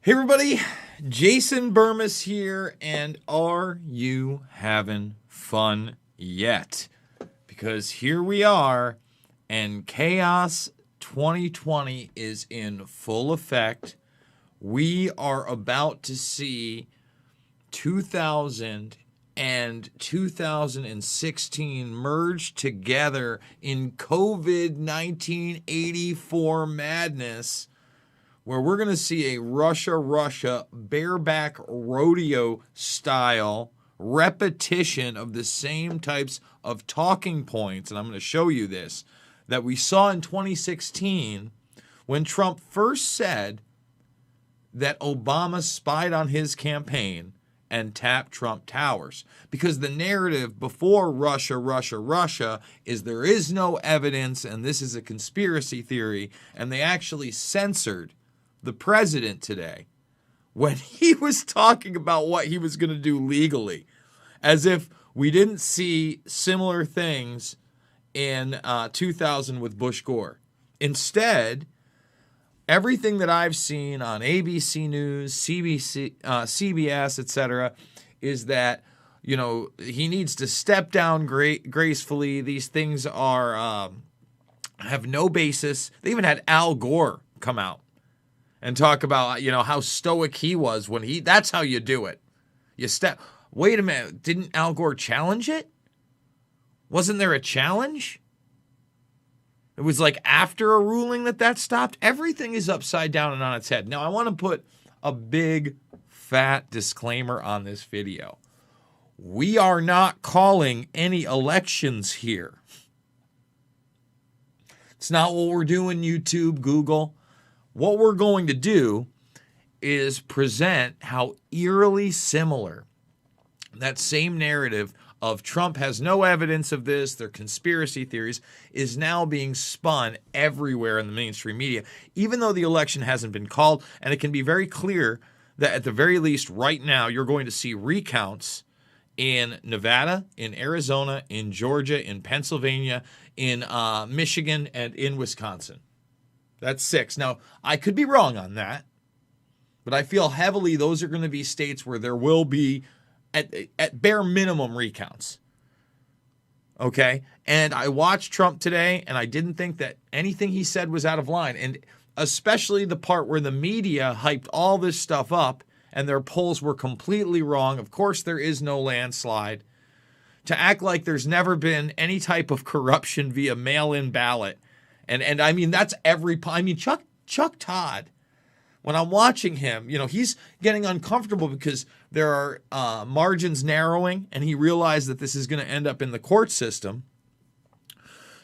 Hey everybody, Jason Burmis here, and are you having fun yet? Because here we are, and Chaos 2020 is in full effect. We are about to see 2000 and 2016 merge together in COVID-19 84 madness, where we're going to see a Russia bareback rodeo style repetition of the same types of talking points, and I'm going to show you this, that we saw in 2016 when Trump first said that Obama spied on his campaign and tapped Trump Towers. Because the narrative before Russia is there is no evidence and this is a conspiracy theory, and they actually censored the president today when he was talking about what he was going to do legally, as if we didn't see similar things in 2000 with Bush Gore. Instead, everything that I've seen on ABC News, CBS, etc., is that, you know, he needs to step down gracefully. These things are have no basis. They even had Al Gore come out and talk about, you know, how stoic he was when that's how you do it. Wait a minute, didn't Al Gore challenge it? Wasn't there a challenge? It was like after a ruling that stopped. Everything is upside down and on its head. Now, I want to put a big, fat disclaimer on this video. We are not calling any elections here. It's not what we're doing, YouTube, Google. What we're going to do is present how eerily similar that same narrative of Trump has no evidence of this, they're conspiracy theories, is now being spun everywhere in the mainstream media, even though the election hasn't been called. And it can be very clear that at the very least right now, you're going to see recounts in Nevada, in Arizona, in Georgia, in Pennsylvania, in Michigan, and in Wisconsin. That's 6. Now, I could be wrong on that, but I feel heavily those are going to be states where there will be, at bare minimum, recounts. Okay? And I watched Trump today, and I didn't think that anything he said was out of line, and especially the part where the media hyped all this stuff up, and their polls were completely wrong. Of course, there is no landslide. To act like there's never been any type of corruption via mail-in ballot. And I mean, that's Chuck Todd, when I'm watching him, you know, he's getting uncomfortable because there are margins narrowing, and he realized that this is going to end up in the court system.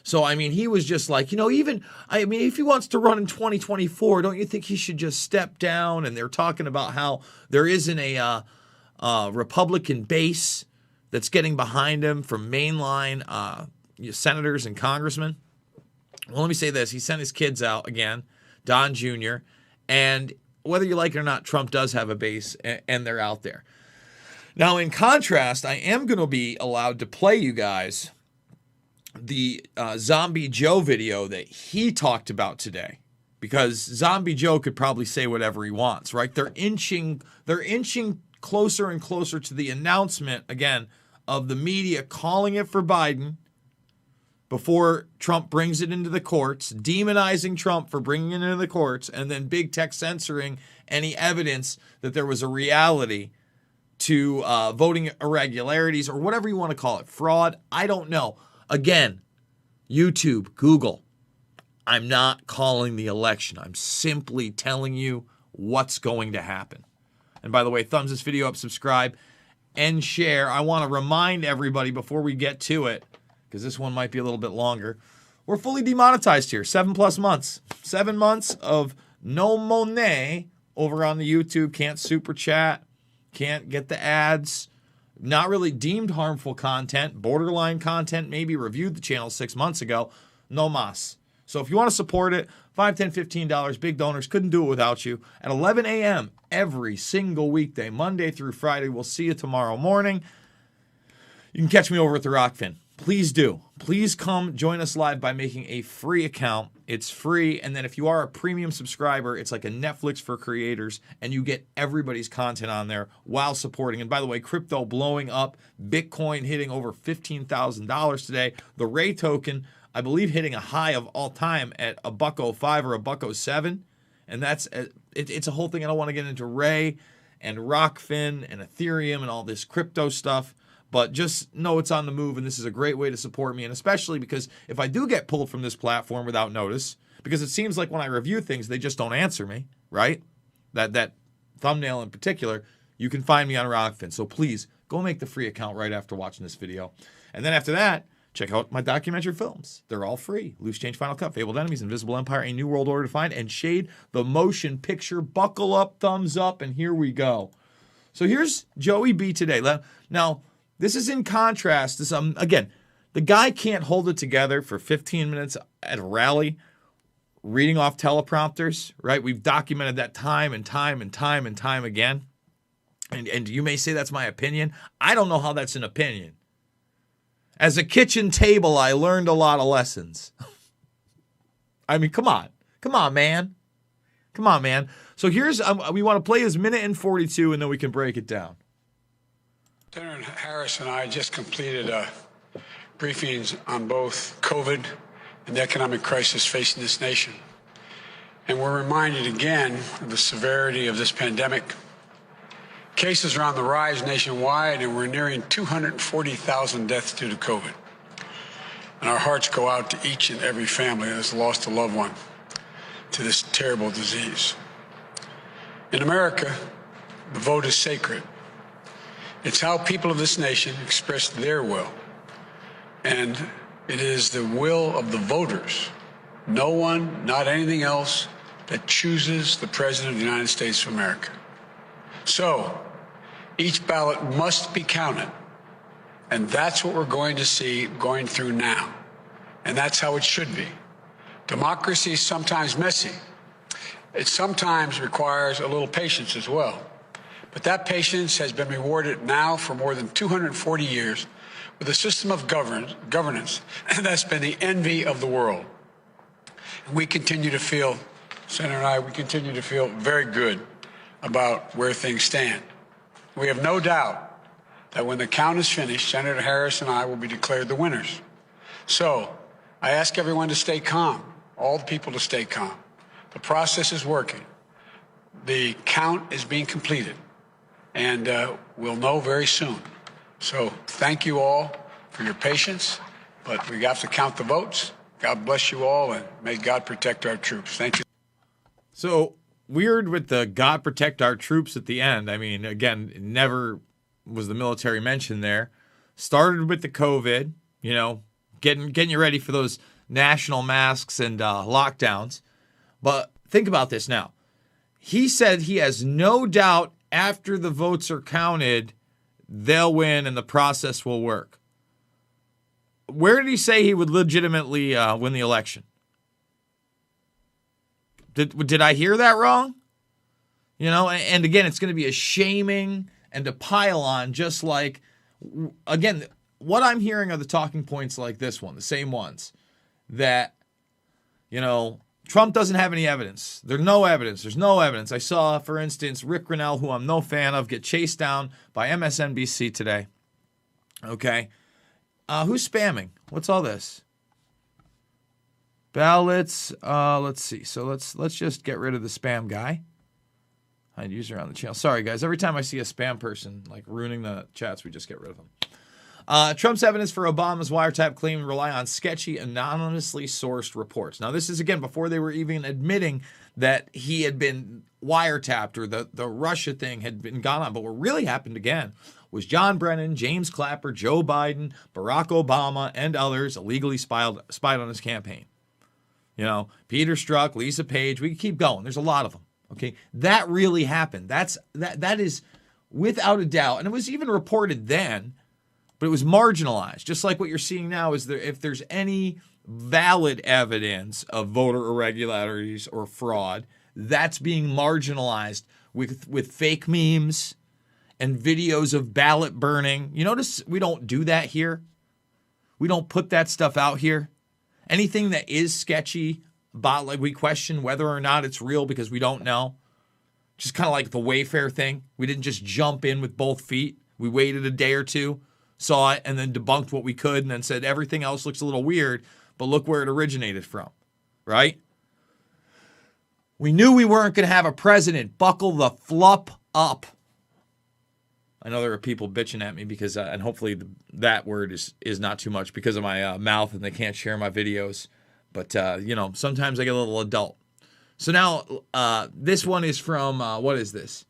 So, I mean, he was just like, you know, if he wants to run in 2024, don't you think he should just step down? And they're talking about how there isn't a Republican base that's getting behind him from mainline senators and congressmen. Well, let me say this. He sent his kids out again, Don Jr., and whether you like it or not, Trump does have a base, and they're out there. Now, in contrast, I am going to be allowed to play you guys the Zombie Joe video that he talked about today, because Zombie Joe could probably say whatever he wants, right? They're inching closer and closer to the announcement, again, of the media calling it for Biden, before Trump brings it into the courts, demonizing Trump for bringing it into the courts, and then big tech censoring any evidence that there was a reality to voting irregularities, or whatever you want to call it, fraud. I don't know. Again, YouTube, Google, I'm not calling the election. I'm simply telling you what's going to happen. And by the way, thumbs this video up, subscribe, and share. I want to remind everybody before we get to it, because this one might be a little bit longer. We're fully demonetized here, 7+ months. 7 months of no money over on the YouTube. Can't super chat, can't get the ads, not really deemed harmful content, borderline content, maybe reviewed the channel 6 months ago. No mas. So if you want to support it, $5, $10, $15, big donors, couldn't do it without you. At 11 a.m. every single weekday, Monday through Friday. We'll see you tomorrow morning. You can catch me over at the Rockfin. please do. Please come join us live by making a free account. It's free. And then if you are a premium subscriber, it's like a Netflix for creators, and you get everybody's content on there while supporting. And by the way, crypto blowing up, Bitcoin hitting over $15,000 today. The Ray token, I believe, hitting a high of all time at $1.05 or $1.07. And that's it's a whole thing. I don't want to get into Ray and Rockfin and Ethereum and all this crypto stuff. But just know it's on the move, and this is a great way to support me, and especially because if I do get pulled from this platform without notice, because it seems like when I review things, they just don't answer me, right? That thumbnail in particular, you can find me on Rockfin. So please, go make the free account right after watching this video. And then after that, check out my documentary films. They're all free. Loose Change, Final Cut, Fabled Enemies, Invisible Empire, A New World Order to Find, and Shade, the motion picture. Buckle up, thumbs up, and here we go. So here's Joey B today. Now, this is in contrast to again, the guy can't hold it together for 15 minutes at a rally reading off teleprompters, right? We've documented that time and time and time and time again. And you may say that's my opinion. I don't know how that's an opinion. As a kitchen table, I learned a lot of lessons. I mean, come on. Come on, man. Come on, man. So here's, we want to play his minute and 42, and then we can break it down. Senator Harris and I just completed briefings on both COVID and the economic crisis facing this nation. And we're reminded again of the severity of this pandemic. Cases are on the rise nationwide, and we're nearing 240,000 deaths due to COVID. And our hearts go out to each and every family that has lost a loved one to this terrible disease. In America, the vote is sacred. It's how people of this nation express their will. And it is the will of the voters, no one, not anything else, that chooses the President of the United States of America. So, each ballot must be counted. And that's what we're going to see going through now. And that's how it should be. Democracy is sometimes messy. It sometimes requires a little patience as well. But that patience has been rewarded now for more than 240 years with a system of governance that's been the envy of the world. And we continue to feel, Senator and I, we continue to feel very good about where things stand. We have no doubt that when the count is finished, Senator Harris and I will be declared the winners. So I ask everyone to stay calm, all the people to stay calm. The process is working. The count is being completed. And we'll know very soon. So thank you all for your patience, but we have to count the votes. God bless you all, and may God protect our troops. Thank you. So weird with the God protect our troops at the end. I mean, again, never was the military mentioned there. Started with the COVID, you know, getting you ready for those national masks and lockdowns. But think about this now. He said he has no doubt after the votes are counted, they'll win and the process will work. Where did he say he would legitimately win the election? Did I hear that wrong? You know, and again, it's going to be a shaming and a pile on, just like, again, what I'm hearing are the talking points like this one, the same ones, that, you know, Trump doesn't have any evidence. There's no evidence. There's no evidence. I saw, for instance, Rick Grinnell, who I'm no fan of, get chased down by MSNBC today. Okay. Who's spamming? What's all this? Ballots. Let's see. So let's just get rid of the spam guy. Hide user on the channel. Sorry, guys. Every time I see a spam person like ruining the chats, we just get rid of them. Trump's evidence for Obama's wiretap claim rely on sketchy, anonymously sourced reports. Now, this is, again, before they were even admitting that he had been wiretapped or the Russia thing had been gone on. But what really happened, again, was John Brennan, James Clapper, Joe Biden, Barack Obama, and others illegally spied on his campaign. You know, Peter Strzok, Lisa Page, we can keep going. There's a lot of them. Okay, that really happened. That is without a doubt. And it was even reported then, but it was marginalized. Just like what you're seeing now is if there's any valid evidence of voter irregularities or fraud, that's being marginalized with fake memes and videos of ballot burning. You notice we don't do that here. We don't put that stuff out here. Anything that is sketchy about, like, we question whether or not it's real because we don't know. Just kind of like the Wayfair thing. We didn't just jump in with both feet. We waited a day or two, saw it, and then debunked what we could, and then said everything else looks a little weird, but look where it originated from, right? We knew we weren't going to have a president. Buckle the flup up. I know there are people bitching at me because, and hopefully that word is not too much because of my mouth and they can't share my videos. But, sometimes I get a little adult. So now this one is from, what is this?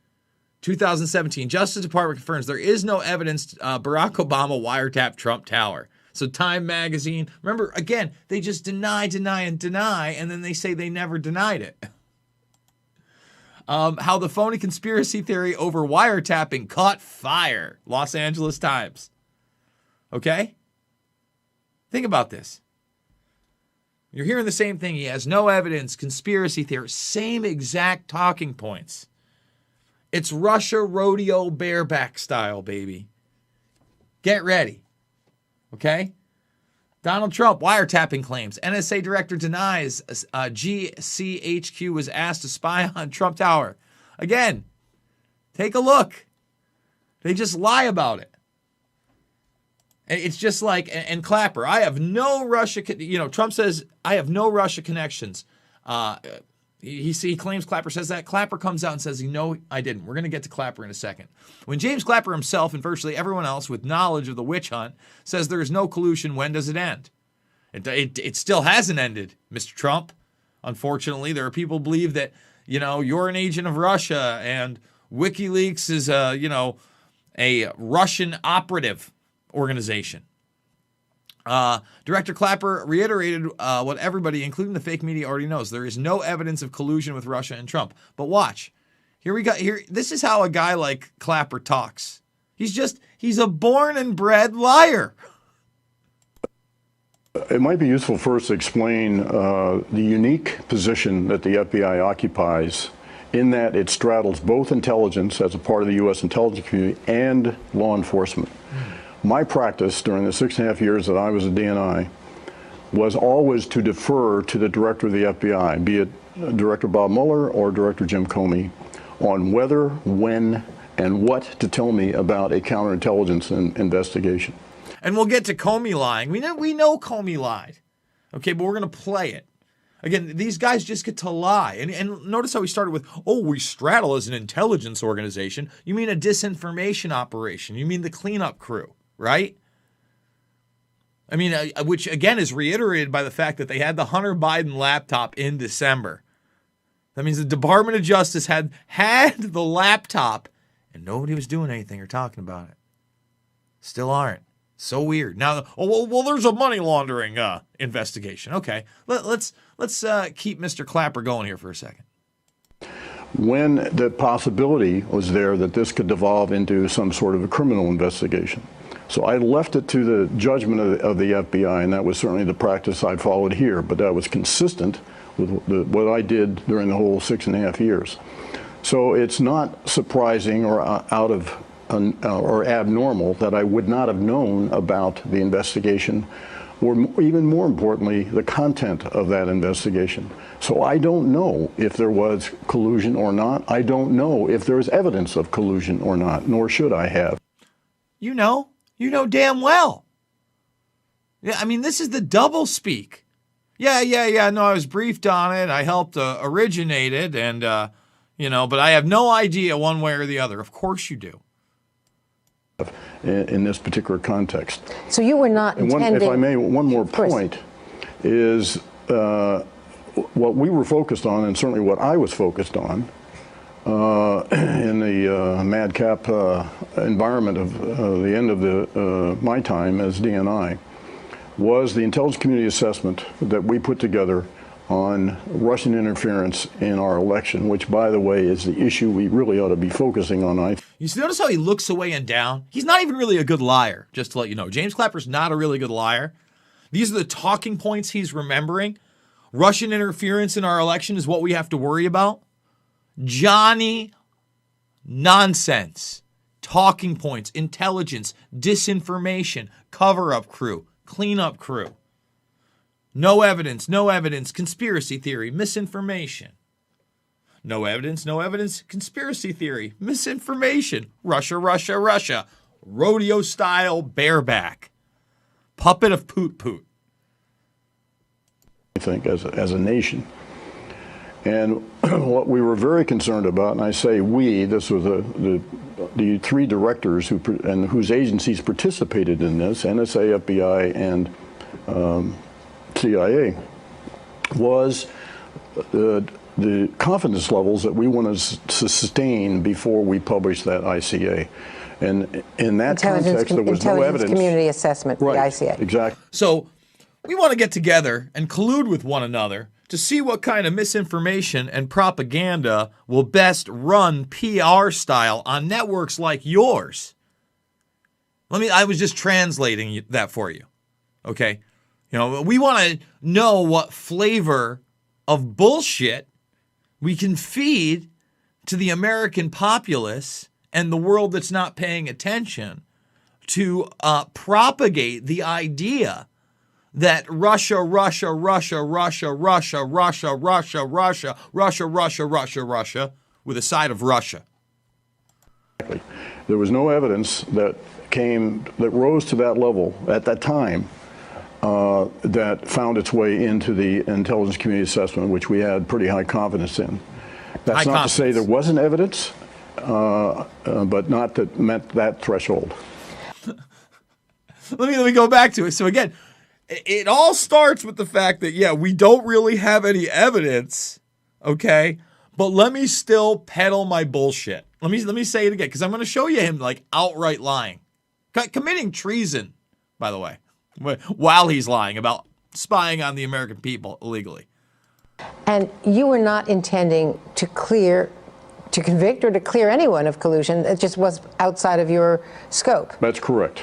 2017. Justice Department confirms there is no evidence Barack Obama wiretapped Trump Tower. So Time Magazine, remember, again, they just deny, and then they say they never denied it. How the phony conspiracy theory over wiretapping caught fire. Los Angeles Times. Okay? Think about this. You're hearing the same thing. He has no evidence, conspiracy theory, same exact talking points. It's Russia rodeo bareback style, baby. Get ready. Okay? Donald Trump, wiretapping claims. NSA director denies GCHQ was asked to spy on Trump Tower. Again, take a look. They just lie about it. It's just like, and Clapper, I have no Russia, Trump says, I have no Russia connections. He claims Clapper says that. Clapper comes out and says, no, I didn't. We're going to get to Clapper in a second. When James Clapper himself and virtually everyone else with knowledge of the witch hunt says there is no collusion, when does it end? It still hasn't ended, Mr. Trump. Unfortunately, there are people who believe that, you're an agent of Russia and WikiLeaks is, a Russian operative organization. Director Clapper reiterated what everybody, including the fake media, already knows. There is no evidence of collusion with Russia and Trump. But watch. This is how a guy like Clapper talks. He's a born and bred liar. It might be useful first to explain the unique position that the FBI occupies in that it straddles both intelligence as a part of the U.S. intelligence community and law enforcement. My practice during the 6.5 years that I was at DNI was always to defer to the director of the FBI, be it Director Bob Mueller or Director Jim Comey, on whether, when, and what to tell me about a counterintelligence investigation. And we'll get to Comey lying. We know Comey lied. Okay, but we're going to play it. Again, these guys just get to lie. And notice how we started with, we straddle as an intelligence organization. You mean a disinformation operation. You mean the cleanup crew. Right? I mean, which again is reiterated by the fact that they had the Hunter Biden laptop in December. That means the Department of Justice had the laptop and nobody was doing anything or talking about it. Still aren't. So weird. Now, there's a money laundering investigation. Okay, let's keep Mr. Clapper going here for a second. When the possibility was there that this could devolve into some sort of a criminal investigation. So I left it to the judgment of the FBI, and that was certainly the practice I followed here, but that was consistent with what I did during the whole 6.5 years. So it's not surprising or or abnormal that I would not have known about the investigation, or even more importantly, the content of that investigation. So I don't know if there was collusion or not. I don't know if there's evidence of collusion or not, nor should I have. You know damn well. Yeah, I mean, this is the double speak. Yeah. No, I was briefed on it. I helped originate it, and, but I have no idea one way or the other. Of course you do. In this particular context. So you were not intending... If I may, one more point is what we were focused on, and certainly what I was focused on, in the madcap environment of the end of my time as DNI, was the intelligence community assessment that we put together on Russian interference in our election, which, by the way, is the issue we really ought to be focusing on. You notice how he looks away and down? He's not even really a good liar, just to let you know. James Clapper's not a really good liar. These are the talking points he's remembering. Russian interference in our election is what we have to worry about. Johnny nonsense. Talking points, intelligence, disinformation, cover-up crew. cleanup crew. No evidence, no evidence, conspiracy theory, misinformation. No evidence, conspiracy theory, misinformation. Russia, Russia, Russia. Rodeo style bareback. Puppet of Poot Poot. I think as a nation. And what we were very concerned about, and I say we, this was the three directors whose agencies participated in this, NSA, FBI, and CIA, was the confidence levels that we wanted to sustain before we published that ICA. And in that context, there was no evidence. Community Assessment, right, the ICA. Exactly. So we want to get together and collude with one another to see what kind of misinformation and propaganda will best run PR style on networks like yours. I was just translating that for you. Okay? You know, we want to know what flavor of bullshit we can feed to the American populace and the world that's not paying attention to propagate the idea that Russia, Russia, Russia, Russia, Russia, Russia, Russia, Russia, Russia, Russia, Russia, Russia, with a side of Russia. There was no evidence that rose to that level at that time that found its way into the intelligence community assessment, which we had pretty high confidence in. That's not to say there wasn't evidence, but not that met that threshold. Let me go back to it. So again, it all starts with the fact that, yeah, we don't really have any evidence, okay? But let me still peddle my bullshit. Let me say it again, because I'm going to show you him like outright lying. Committing treason, by the way, while he's lying about spying on the American people illegally. And you were not intending to convict or to clear anyone of collusion. It just was outside of your scope. That's correct.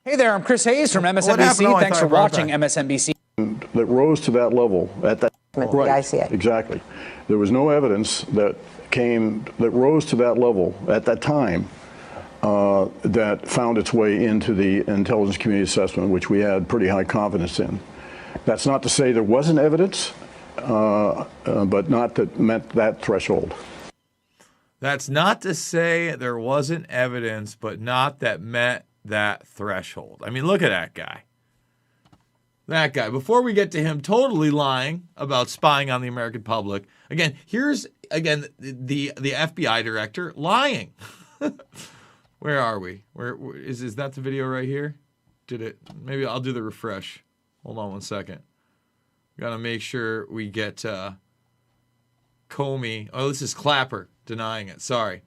Hey there, I'm Chris Hayes from MSNBC. Thanks for watching MSNBC. That rose to that level at that Right, the ICA. Exactly. There was no evidence that rose to that level at that time that found its way into the intelligence community assessment, which we had pretty high confidence in. That's not to say there wasn't evidence, but not that met that threshold. That's not to say there wasn't evidence, but not that met that threshold. I mean, look at that guy. That guy. Before we get to him totally lying about spying on the American public, here's the FBI director lying. Where are we? Where is that the video right here? Maybe I'll do the refresh. Hold on one second. Gotta make sure we get Comey. Oh, this is Clapper denying it. Sorry.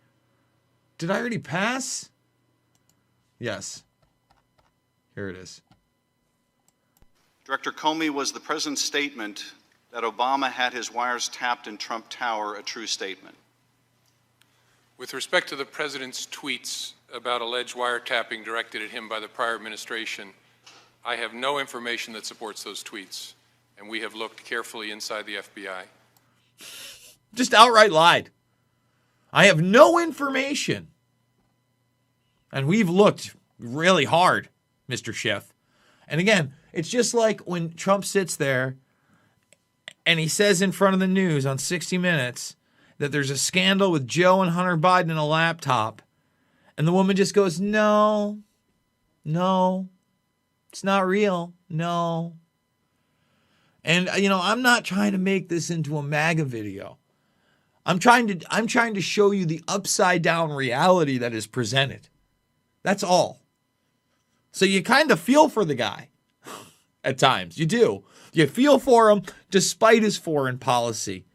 Did I already pass? Yes. Here it is. Director Comey, was the president's statement that Obama had his wires tapped in Trump Tower a true statement? With respect to the president's tweets about alleged wiretapping directed at him by the prior administration, I have no information that supports those tweets, and we have looked carefully inside the FBI. Just outright lied. I have no information. And we've looked really hard, Mr. Schiff. And again, it's just like when Trump sits there and he says in front of the news on 60 Minutes that there's a scandal with Joe and Hunter Biden in a laptop. And the woman just goes, no, it's not real. No. And, I'm not trying to make this into a MAGA video. I'm trying to show you the upside down reality that is presented. That's all. So you kind of feel for the guy at times. You do. You feel for him despite his foreign policy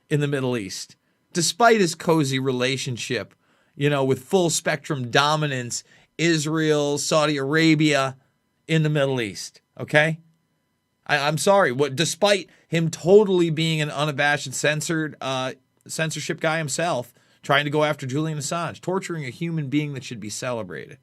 in the Middle East, despite his cozy relationship, with full spectrum dominance, Israel, Saudi Arabia in the Middle East. Okay? I'm sorry. Despite him totally being an unabashed censorship guy himself, trying to go after Julian Assange, torturing a human being that should be celebrated.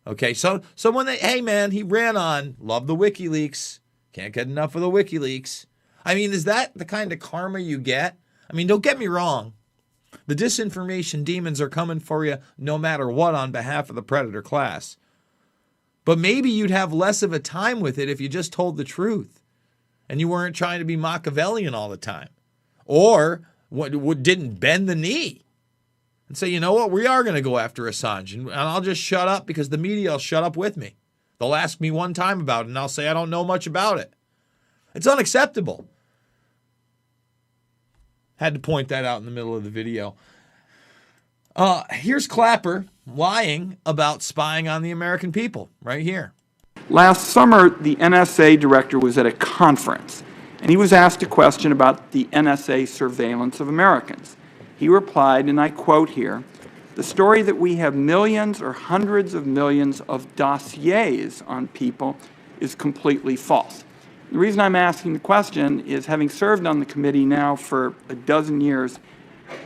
Okay, so when hey man, he ran on, love the WikiLeaks, can't get enough of the WikiLeaks. I mean, is that the kind of karma you get? I mean, don't get me wrong. The disinformation demons are coming for you no matter what on behalf of the predator class. But maybe you'd have less of a time with it if you just told the truth and you weren't trying to be Machiavellian all the time. Or what didn't bend the knee and say, you know what, we are going to go after Assange, and I'll just shut up because the media will shut up with me. They'll ask me one time about it, and I'll say I don't know much about it. It's unacceptable. Had to point that out in the middle of the video. Here's Clapper lying about spying on the American people right here. Last summer, the NSA director was at a conference, and he was asked a question about the NSA surveillance of Americans. He replied, and I quote here, "The story that we have millions or hundreds of millions of dossiers on people is completely false." The reason I'm asking the question is, having served on the committee now for a dozen years,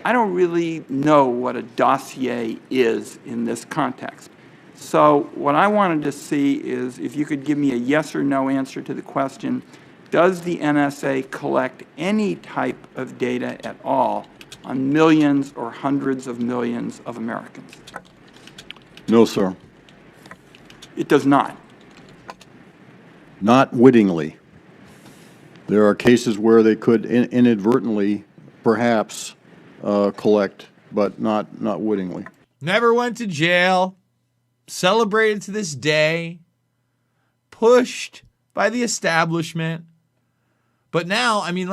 I don't really know what a dossier is in this context. So what I wanted to see is if you could give me a yes or no answer to the question, does the NSA collect any type of data at all on millions or hundreds of millions of Americans? No, sir. It does not. Not wittingly. There are cases where they could inadvertently, perhaps, collect, but not wittingly. Never went to jail. Celebrated to this day. Pushed by the establishment. But now, I mean,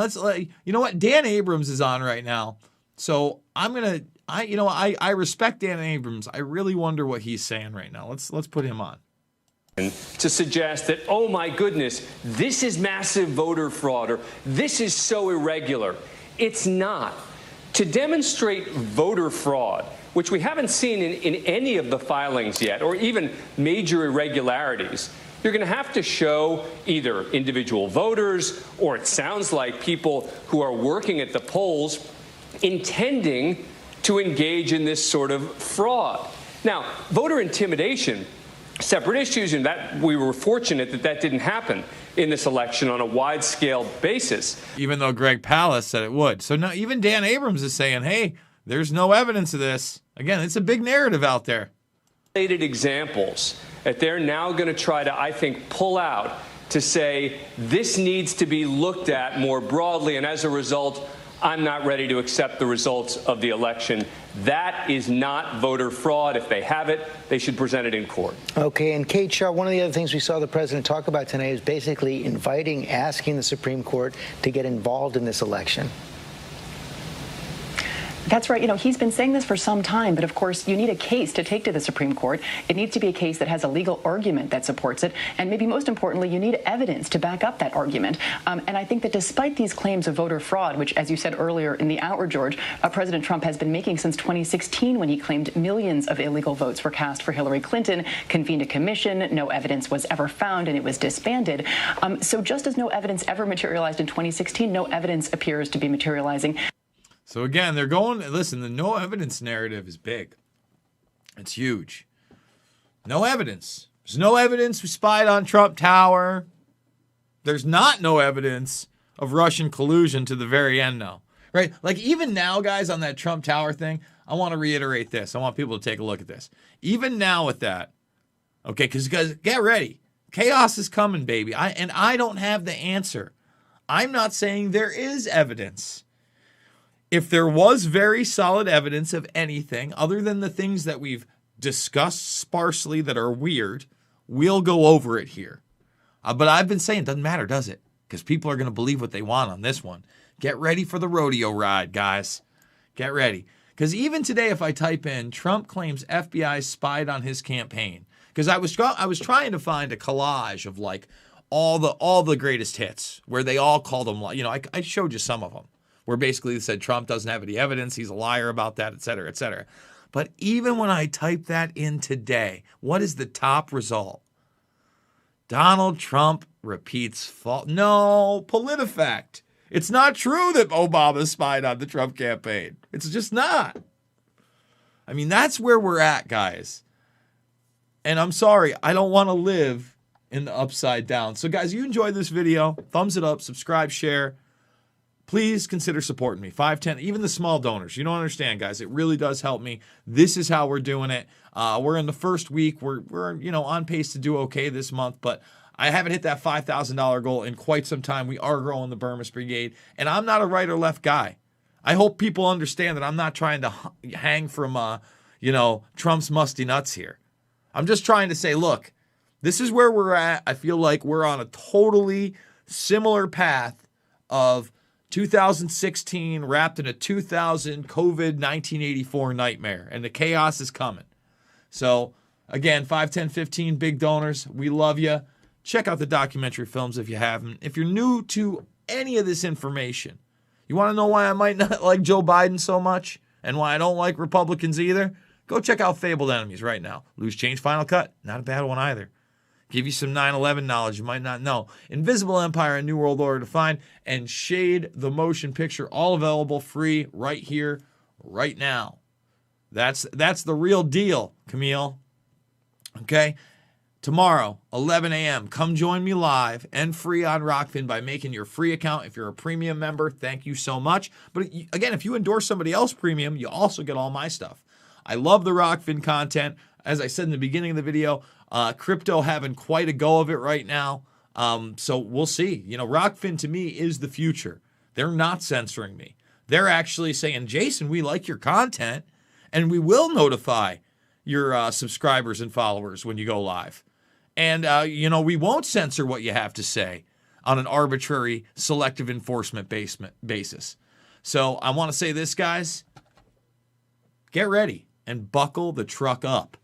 you know what? Dan Abrams is on right now. So I respect Dan Abrams. I really wonder what he's saying right now. Let's put him on. To suggest that, oh my goodness, this is massive voter fraud, or this is so irregular. It's not. To demonstrate voter fraud, which we haven't seen in any of the filings yet, or even major irregularities, you're going to have to show either individual voters, or it sounds like people who are working at the polls intending to engage in this sort of fraud. Now, voter intimidation, separate issues, and that we were fortunate that didn't happen in this election on a wide-scale basis. Even though Greg Palast said it would. So now even Dan Abrams is saying, hey, there's no evidence of this. Again, it's a big narrative out there. Examples that they're now going to try to, I think, pull out to say this needs to be looked at more broadly, and as a result, I'm not ready to accept the results of the election. That is not voter fraud. If they have it, they should present it in court. Okay, and Kate Shaw, one of the other things we saw the president talk about tonight is basically asking the Supreme Court to get involved in this election. That's right. You know, he's been saying this for some time, but of course, you need a case to take to the Supreme Court. It needs to be a case that has a legal argument that supports it. And maybe most importantly, you need evidence to back up that argument. And I think that despite these claims of voter fraud, which, as you said earlier in the hour, George, President Trump has been making since 2016 when he claimed millions of illegal votes were cast for Hillary Clinton, convened a commission, no evidence was ever found, and it was disbanded. So just as no evidence ever materialized in 2016, no evidence appears to be materializing. So again, they're going, listen, the no evidence narrative is big. It's huge. No evidence. There's no evidence we spied on Trump Tower. There's no evidence of Russian collusion to the very end now. Right? Like even now, guys, on that Trump Tower thing, I want to reiterate this. I want people to take a look at this. Even now with that, okay, because guys, get ready. Chaos is coming, baby. I don't have the answer. I'm not saying there is evidence. If there was very solid evidence of anything other than the things that we've discussed sparsely that are weird, we'll go over it here. But I've been saying it doesn't matter, does it? Because people are going to believe what they want on this one. Get ready for the rodeo ride, guys. Get ready. Because even today, if I type in Trump claims FBI spied on his campaign, because I was trying to find a collage of like all the greatest hits where they all called him, you know, I showed you some of them, where basically they said Trump doesn't have any evidence, he's a liar about that, et cetera, et cetera. But even when I type that in today, what is the top result? Donald Trump repeats fault. No, PolitiFact. It's not true that Obama spied on the Trump campaign. It's just not. I mean, that's where we're at, guys. And I'm sorry, I don't want to live in the upside down. So guys, you enjoyed this video, thumbs it up, subscribe, share. please consider supporting me. 5, 10, even the small donors. You don't understand, guys. It really does help me. This is how we're doing it. We're in the first week. We're on pace to do okay this month, but I haven't hit that $5,000 goal in quite some time. We are growing the Burmese Brigade, and I'm not a right or left guy. I hope people understand that I'm not trying to hang from, Trump's musty nuts here. I'm just trying to say, look, this is where we're at. I feel like we're on a totally similar path of 2016 wrapped in a 2000 COVID 1984 nightmare, and the chaos is coming. So, again, 5, 10, 15 big donors. We love you. Check out the documentary films if you haven't. If you're new to any of this information, you want to know why I might not like Joe Biden so much and why I don't like Republicans either? Go check out Fabled Enemies right now. Loose Change Final Cut, not a bad one either. Give you some 9/11 knowledge you might not know. Invisible Empire and New World Order to find, and Shade the Motion Picture, all available free right here, right now. That's the real deal, Camille. Okay? Tomorrow, 11 a.m., come join me live and free on Rockfin by making your free account. If you're a premium member, thank you so much. But again, if you endorse somebody else premium, you also get all my stuff. I love the Rockfin content. As I said in the beginning of the video, crypto having quite a go of it right now. So we'll see. Rockfin to me is the future. They're not censoring me. They're actually saying, Jason, we like your content, and we will notify your subscribers and followers when you go live. And, we won't censor what you have to say on an arbitrary selective enforcement basis. So I want to say this, guys. Get ready and buckle the truck up,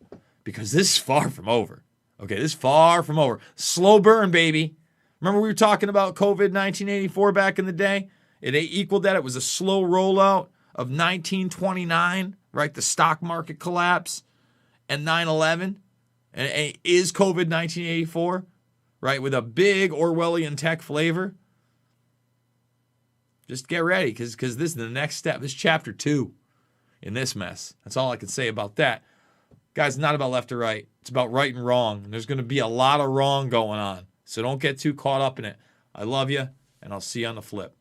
because this is far from over. Okay, this is far from over. Slow burn, baby. Remember we were talking about COVID 1984 back in the day? It equaled that. It was a slow rollout of 1929, right? The stock market collapse and 9/11. And it is COVID 1984, right? With a big Orwellian tech flavor. Just get ready, because this is the next step. This is chapter 2 in this mess. That's all I can say about that. Guys, it's not about left or right. It's about right and wrong. And there's going to be a lot of wrong going on. So don't get too caught up in it. I love you, and I'll see you on the flip.